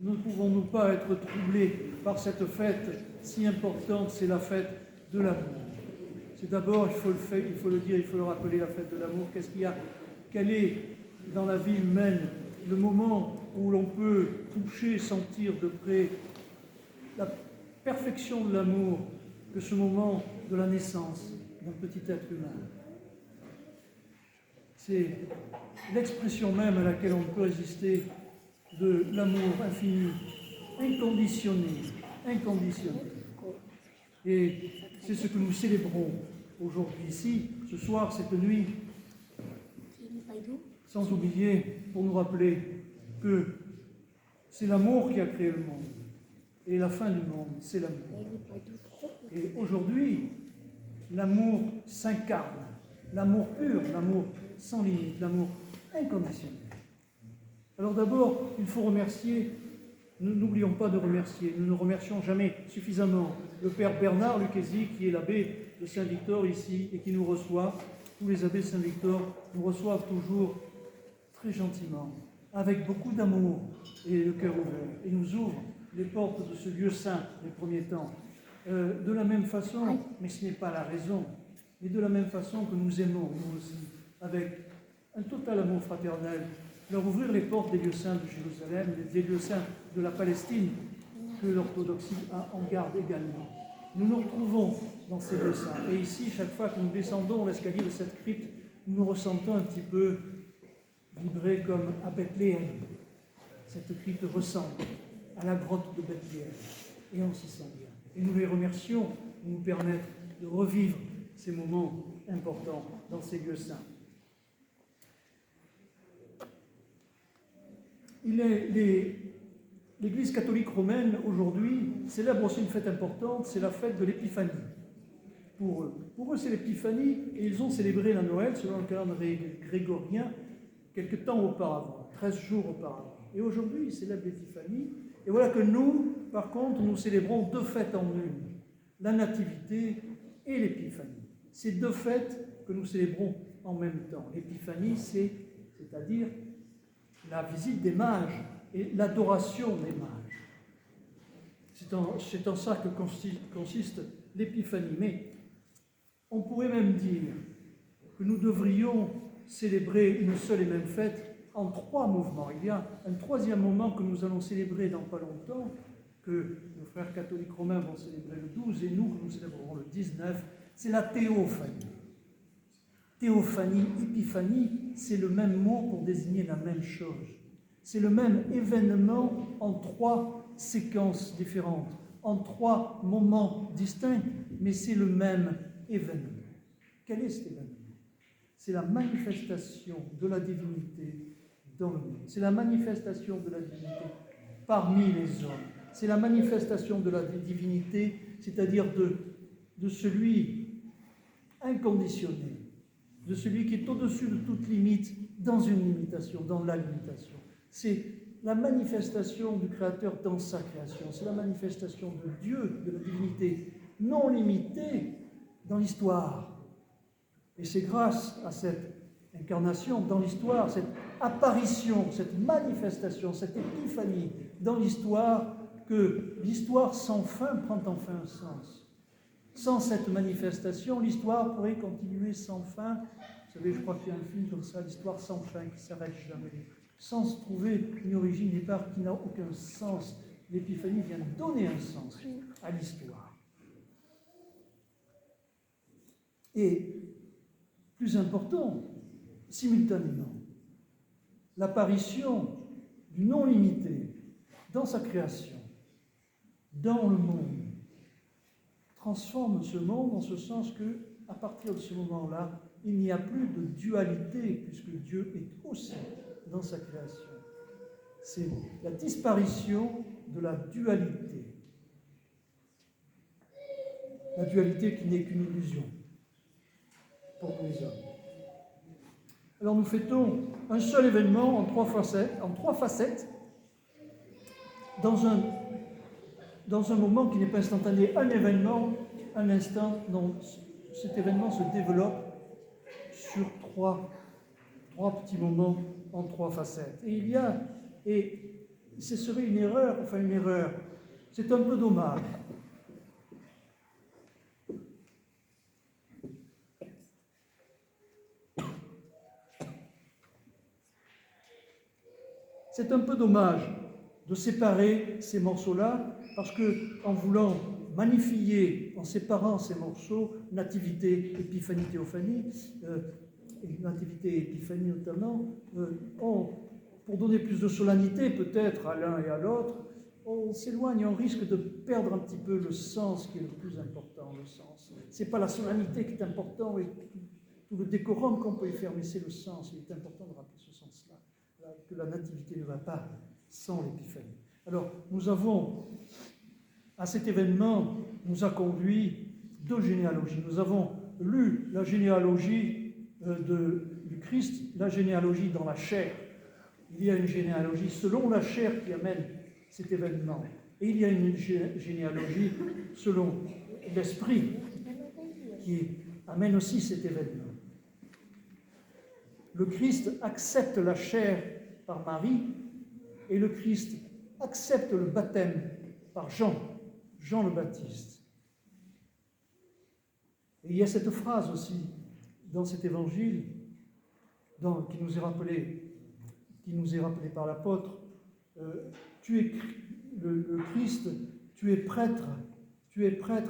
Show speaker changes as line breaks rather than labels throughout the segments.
ne pouvons-nous pas être troublés par cette fête si importante, c'est la fête de l'amour. C'est d'abord, il faut le dire, il faut le rappeler, la fête de l'amour. Quel est dans la vie humaine le moment où l'on peut toucher, sentir de près la perfection de l'amour que ce moment de la naissance d'un petit être humain. C'est l'expression même à laquelle on peut résister de l'amour infini, inconditionné. Et c'est ce que nous célébrons aujourd'hui ici, ce soir, cette nuit, sans oublier, pour nous rappeler que c'est l'amour qui a créé le monde. Et la fin du monde, c'est l'amour. Et aujourd'hui, l'amour s'incarne. L'amour pur, l'amour sans limite, l'amour inconditionnel. Alors d'abord, il faut remercier, n'oublions pas de remercier, nous ne remercions jamais suffisamment le père Bernard Lucchesi, qui est l'abbé de Saint-Victor ici et qui nous reçoit. Tous les abbés de Saint-Victor nous reçoivent toujours très gentiment, avec beaucoup d'amour et le cœur ouvert, et nous ouvrent les portes de ce lieu saint des premiers temps. De la même façon, mais ce n'est pas la raison, mais de la même façon que nous aimons, nous aussi, avec un total amour fraternel, leur ouvrir les portes des lieux saints de Jérusalem, des lieux saints de la Palestine, que l'orthodoxie a en garde également. Nous nous retrouvons dans ces lieux saints. Et ici, chaque fois que nous descendons l'escalier de cette crypte, nous nous ressentons un petit peu vibrer comme à Bethléem. Cette crypte ressemble à la grotte de Bethléem. Et on s'y sent bien. Et nous les remercions de nous permettre de revivre ces moments importants dans ces lieux saints. L'Église catholique romaine, aujourd'hui, célèbre aussi une fête importante, c'est la fête de l'Épiphanie. Pour eux, c'est l'Épiphanie, et ils ont célébré la Noël, selon le calendrier grégorien, quelque temps auparavant, 13 jours auparavant. Et aujourd'hui, ils célèbrent l'Épiphanie. Et voilà que nous, par contre, nous célébrons deux fêtes en une, la Nativité et l'Épiphanie. Ces deux fêtes que nous célébrons en même temps. L'Épiphanie, c'est-à-dire la visite des mages et l'adoration des mages. C'est en ça que consiste l'Épiphanie. Mais on pourrait même dire que nous devrions célébrer une seule et même fête en trois mouvements. Il y a un troisième moment que nous allons célébrer dans pas longtemps, que nos frères catholiques romains vont célébrer le 12 et nous, que nous célébrerons le 19, c'est la théophanie. Théophanie, épiphanie, c'est le même mot pour désigner la même chose. C'est le même événement en trois séquences différentes, en trois moments distincts, mais c'est le même événement. Quel est cet événement? C'est la manifestation de la divinité dans le monde. C'est la manifestation de la divinité parmi les hommes. C'est la manifestation de la divinité, c'est-à-dire de celui inconditionné, de celui qui est au-dessus de toute limite, dans une limitation, dans la limitation. C'est la manifestation du Créateur dans sa création. C'est la manifestation de Dieu, de la divinité non limitée dans l'histoire. Et c'est grâce à cette incarnation dans l'histoire, cette apparition, cette manifestation, cette épiphanie dans l'histoire, que l'histoire sans fin prend enfin un sens. Sans cette manifestation, l'histoire pourrait continuer sans fin. Vous savez, je crois qu'il y a un film comme ça, l'histoire sans fin, qui ne s'arrête jamais. Sans se trouver une origine départ qui n'a aucun sens. L'épiphanie vient donner un sens à l'histoire. Et, plus important, simultanément, l'apparition du non limité dans sa création, dans le monde, transforme ce monde en ce sens que, à partir de ce moment-là, il n'y a plus de dualité, puisque Dieu est aussi dans sa création. C'est la disparition de la dualité. La dualité qui n'est qu'une illusion pour les hommes. Alors nous fêtons un seul événement en trois facettes, dans un moment qui n'est pas instantané, un événement, un instant, dont cet événement se développe sur trois petits moments en trois facettes. Et ce serait une erreur, c'est un peu dommage. C'est un peu dommage de séparer ces morceaux-là, parce que en voulant magnifier, en séparant ces morceaux, Nativité, Épiphanie, Théophanie, Nativité et Épiphanie notamment, pour donner plus de solennité peut-être à l'un et à l'autre, on s'éloigne, on risque de perdre un petit peu le sens qui est le plus important, le sens. Ce n'est pas la solennité qui est important et tout le décorum qu'on peut y faire, mais c'est le sens. Il est important de rappeler ce sens-là, que la Nativité ne va pas sans l'Épiphanie. Alors, nous avons, à cet événement, nous a conduit deux généalogies. Nous avons lu la généalogie du Christ, la généalogie dans la chair. Il y a une généalogie selon la chair qui amène cet événement. Et il y a une généalogie selon l'Esprit qui amène aussi cet événement. Le Christ accepte la chair par Marie et le Christ accepte le baptême par Jean le Baptiste. Et il y a cette phrase aussi dans cet évangile qui nous est rappelée par l'apôtre. Tu es le Christ, tu es prêtre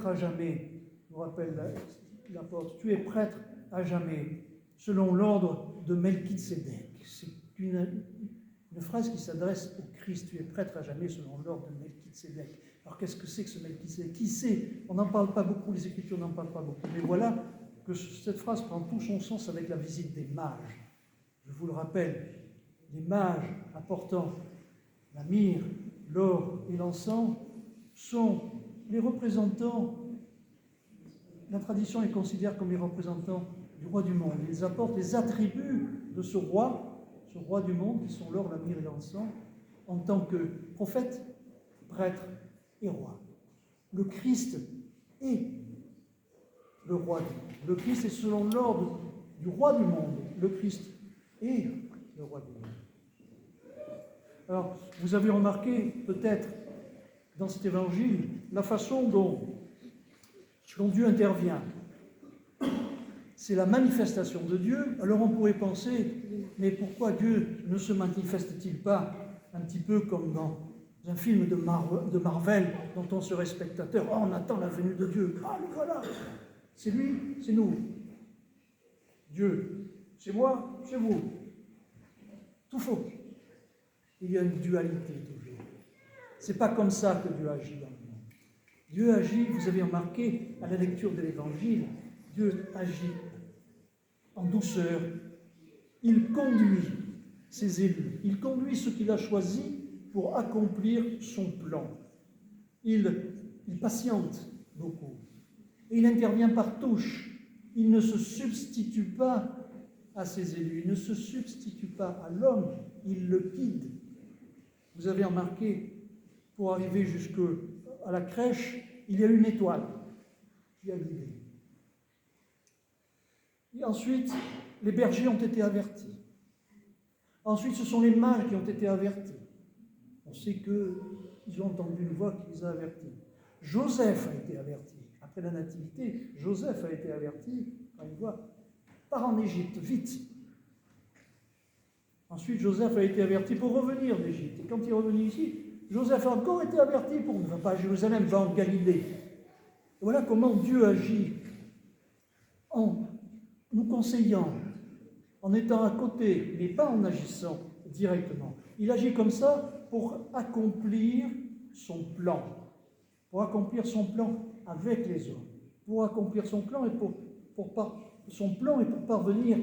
à jamais, nous rappelle l'apôtre, tu es prêtre à jamais, selon l'ordre de Melchisédek. C'est une phrase qui s'adresse au Christ, tu es prêtre à jamais selon l'ordre de Melchisédek. Alors qu'est-ce que c'est que ce Melchisédek? Qui sait? On n'en parle pas beaucoup, les Écritures n'en parlent pas beaucoup, mais voilà que cette phrase prend tout son sens avec la visite des mages. Je vous le rappelle, les mages apportant la myrrhe, l'or et l'encens sont les représentants, la tradition les considère comme les représentants du roi du monde. Ils apportent les attributs de ce roi du monde, qui sont l'or, la myrrhe et l'encens, en tant que prophète, prêtre et roi. Le Christ est le roi du monde. Le Christ est selon l'ordre du roi du monde. Le Christ est le roi du monde. Alors, vous avez remarqué, peut-être, dans cet évangile, la façon dont Dieu intervient. C'est la manifestation de Dieu. Alors on pourrait penser, mais pourquoi Dieu ne se manifeste-t-il pas un petit peu comme dans un film de Marvel dont on serait spectateur? Oh, on attend la venue de Dieu. Ah, le voilà. C'est lui, c'est nous. Dieu, c'est moi, c'est vous. Tout faux. Il y a une dualité toujours. C'est pas comme ça que Dieu agit dans le monde. Dieu agit, vous avez remarqué, à la lecture de l'Évangile, Dieu agit en douceur. Il conduit ses élus. Il conduit ceux qu'il a choisis pour accomplir son plan. Il patiente beaucoup. Et il intervient par touche. Il ne se substitue pas à ses élus. Il ne se substitue pas à l'homme. Il le guide. Vous avez remarqué, pour arriver jusqu'à la crèche, il y a une étoile qui a guidé. Et ensuite, les bergers ont été avertis. Ensuite, ce sont les mages qui ont été avertis. On sait qu'ils ont entendu une voix qui les a avertis. Joseph a été averti. Après la nativité, Joseph a été averti par une voix. Pars en Égypte, vite. Ensuite, Joseph a été averti pour revenir d'Égypte. Et quand il est revenu ici, Joseph a encore été averti pour ne va pas à Jérusalem, va en Galilée. Et voilà comment Dieu agit en nous conseillant, en étant à côté, mais pas en agissant directement. Il agit comme ça pour accomplir son plan. Pour accomplir son plan avec les hommes. Pour accomplir son plan et pour parvenir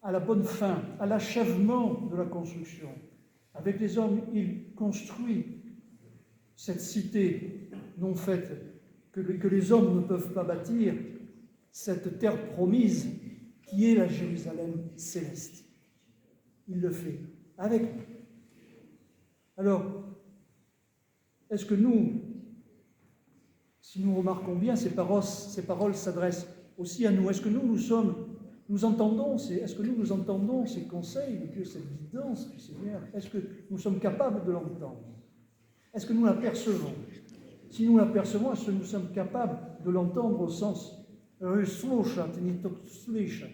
à la bonne fin, à l'achèvement de la construction. Avec les hommes, il construit cette cité non faite que les hommes ne peuvent pas bâtir, cette terre promise qui est la Jérusalem céleste. Il le fait avec nous. Alors, est-ce que nous, si nous remarquons bien, ces paroles s'adressent aussi à nous, est-ce que nous sommes nous entendons, est-ce que nous entendons ces conseils de Dieu, cette guidance du Seigneur? Est-ce que nous sommes capables de l'entendre? Est-ce que nous l'apercevons? Si nous l'apercevons, est-ce que nous sommes capables de l'entendre au sens sloshat, nitokslishat?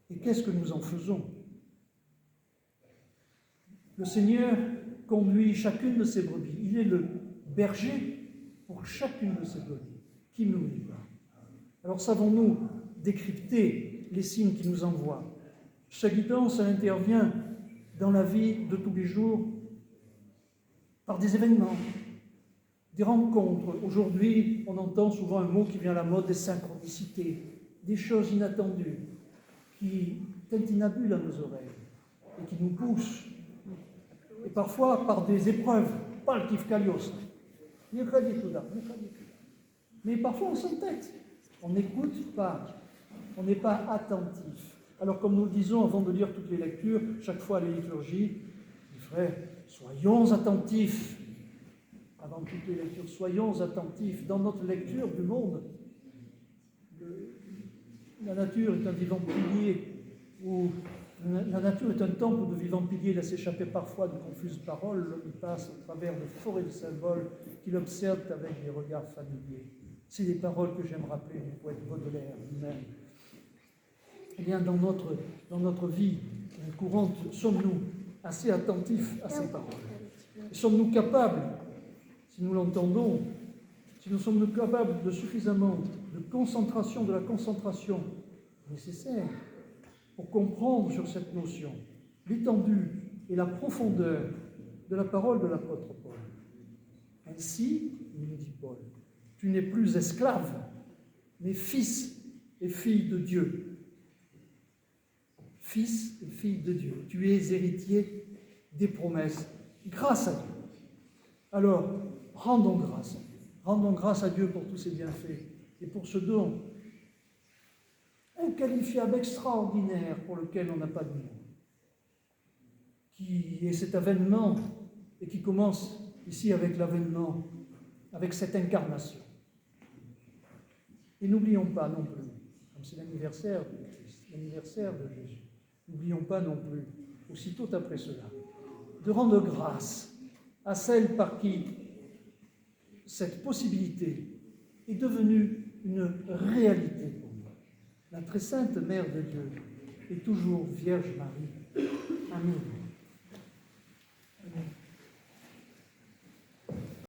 Et qu'est-ce que nous en faisons? Le Seigneur conduit chacune de ses brebis. Il est le berger pour chacune de ses brebis. Qui ne l'oublie pas? Alors savons-nous décrypter les signes qu'il nous envoie? Sa guidance, elle intervient dans la vie de tous les jours par des événements, des rencontres. Aujourd'hui, on entend souvent un mot qui vient à la mode, des synchronicités, des choses inattendues qui tintinabulent à nos oreilles et qui nous poussent. Et parfois par des épreuves, pas le kifkalios. Mais parfois on s'entête, on n'écoute pas, on n'est pas attentif. Alors comme nous le disons avant de lire toutes les lectures, chaque fois à la liturgie, les frères, soyons attentifs. Avant toutes les lectures, soyons attentifs. Dans notre lecture du monde, la nature est un vivant pilier, où la nature est un temple de vivants piliers. Laisse échapper parfois de confuses paroles. L'homme passe au travers de forêts de symboles qu'il observe avec des regards familiers. C'est les paroles que j'aime rappeler du poète Baudelaire lui-même. Eh bien, dans notre vie courante, sommes-nous assez attentifs à ces paroles? Sommes-nous capables, si nous l'entendons, si nous sommes capables de suffisamment de concentration, de la concentration nécessaire pour comprendre sur cette notion l'étendue et la profondeur de la parole de l'apôtre Paul? Ainsi, il nous dit Paul, tu n'es plus esclave, mais fils et fille de Dieu. Fils et fille de Dieu. Tu es héritier des promesses, grâce à Dieu. Alors, rendons grâce à Dieu. Rendons grâce à Dieu pour tous ses bienfaits et pour ce don inqualifiable, extraordinaire, pour lequel on n'a pas de mots, qui est cet avènement et qui commence ici avec l'avènement, avec cette incarnation. Et n'oublions pas non plus, comme c'est l'anniversaire de Jésus, n'oublions pas non plus, aussitôt après cela, de rendre grâce à celle par qui cette possibilité est devenue une réalité pour nous. La très sainte Mère de Dieu est toujours Vierge Marie. Amen.